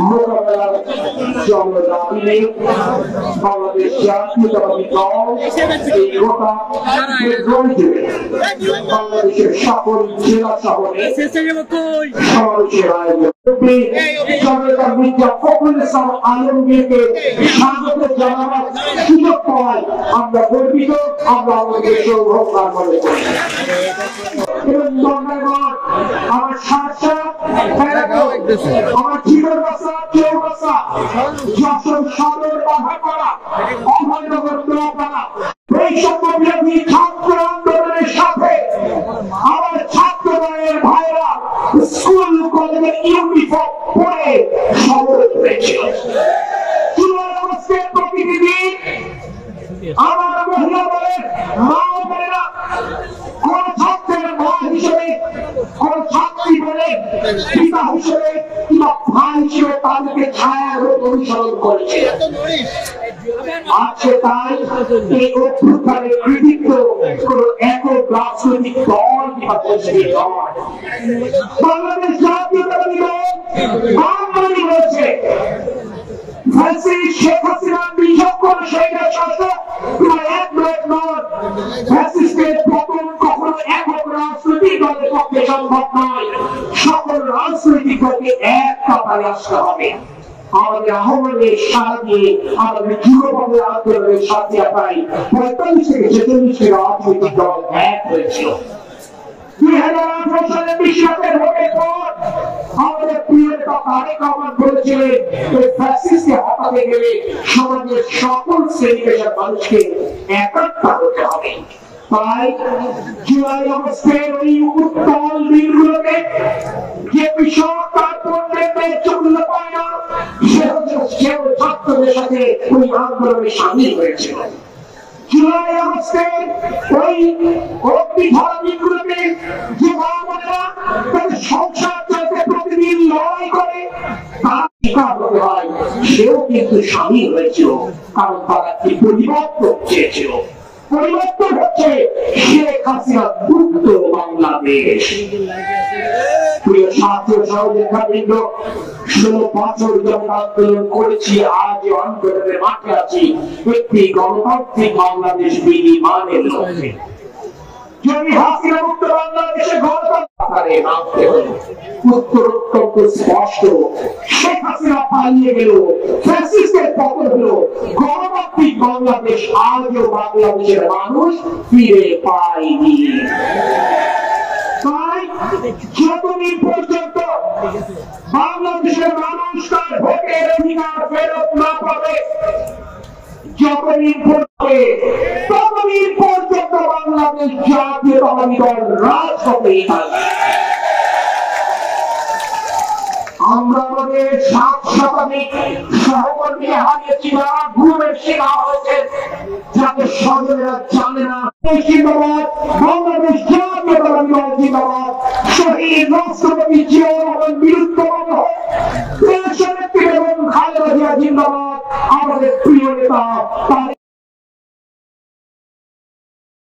মোকাবেলার জন্য দাবি নেই। বাংলাদেশ জাতীয়তাবাদী দল এই গোটা বাংলাদেশের সকল জেলা শহরে সমাবেশের আয়োজন আলমগীরকে স্বাগত জানাবার সুযোগ পাওয়ায় আমরা গর্বিত, আমরা আমাদের সৌভাগ্য মনে করি। আমার শাসা আমার জীবন বাসা চৌবাসা যশোর সদর বাধাপাড়া অভয়নগর দোয়াপাড়া বৈষম্য বিরোধী ছাত্র আন্দোলনের সাথে আমার ছাত্র দলের ভাইরা স্কুল কলেজের ইউনিফর্ম পরে সমবেত হয়েছিল। প্রতিনিধি আমার মহিলা দলের মা বোনেরা কোন ছাত্রের মা হিসেবে, কোন ছাত্রী বলে পিতা হিসেবে কিংবা ভাই হিসেবে তাদেরকে ছায়ার অনুসরণ করেছে। আজকে তাই এই অভ্যুত্থানের কৃতিত্ব কোন একক রাজনৈতিক দল কিংবা গোষ্ঠীর নয়। বাংলাদেশ জাতীয়তাবাদী দল বাঙালি রয়েছে। শেখ হাসিনা বিচক্ষণ শহীদের শাসক এক নয়। ফ্যাসিস্টের পতন কখনো একক রাজনৈতিক দলের পক্ষে সম্ভব নয়। সকল রাজনৈতিক দলকে এক কাতারে আসতে হবে। আমাদের আহ্বানের সাড়া দিয়ে আমাদের যুগপথের আন্দোলনের সাথে প্রায় 45 থেকে 46টি রাজনৈতিক দল এক হয়েছিল। 2018 সালে বিশ্বকাপের ভোটের পর আমাদের প্রিয় নেতা তারেক রহমান বলেছিলেন ফ্যাসিস্টকে হটাতে গেলে সমাজের সকল শ্রেণী পেশার মানুষকে একাত্ম হতে হবে। তাই জুলাই অগস্টের ওই উত্তাল দিনগুলোতে যে বিষয় তার পণ্যের চূল্য পায় না সেও ছাত্রদের সাথে ওই আন্দোলনে সামিল হয়েছিল। জুলাই অগস্টের ওই অগ্নিঝরা দিনগুলোতে যে মা বোনেরা তাদের সংসার চাইতে প্রতিদিন লড়াই করে তারা শিকার হতে হয়, সেও কিন্তু সামিল হয়েছিল। কারণ তারা কি পরিবর্তন চেয়েছিল। পরিবর্তন হচ্ছে শেখ হাসিনা মুক্ত বাংলাদেশ। প্রিয় ছাত্র সহযোগিতাবৃন্দ, 16 বছর যখন আন্দোলন করেছি, আজ আন্দোলনের মাঠে আছি একটি গণতান্ত্রিক বাংলাদেশ বিনির্মাণের লক্ষ্যে। যদি হাসিনা মুক্ত বাংলাদেশে গণতন্ত্রে নামতে হলো, উত্তর অত্যন্ত স্পষ্ট। শেখ হাসিনা পালিয়ে গেল, ফ্যাসিস্টের পতন হলো, গণতান্ত্রিক বাংলাদেশ আজও বাংলাদেশের মানুষ ফিরে পায়নি। তাই যতদিন পর্যন্ত বাংলাদেশের মানুষ তার ভোটের অধিকার ফেরত না পাবে, যতদিন ততদিন পর্যন্ত বাংলাদেশ জাতীয়তাবাদী দল রাজপথেই থাকবে। আমরা আমাদের 7 শতাধিক সহকর্মী হারিয়েছি, যারা ঘুমের শিকার হয়েছে, যাদের স্বজনেরা জানে না। জিন্দাবাদ বাংলাদেশ জাতীয়তাবাদী দল, জিন্দাবাদ শহীদ রাষ্ট্রপতি জিয়াউর রহমান বীরত্ববান হোক, দেশনেত্রী এবং খালেদা জিয়া জিন্দাবাদ, আমাদের প্রিয় নেতা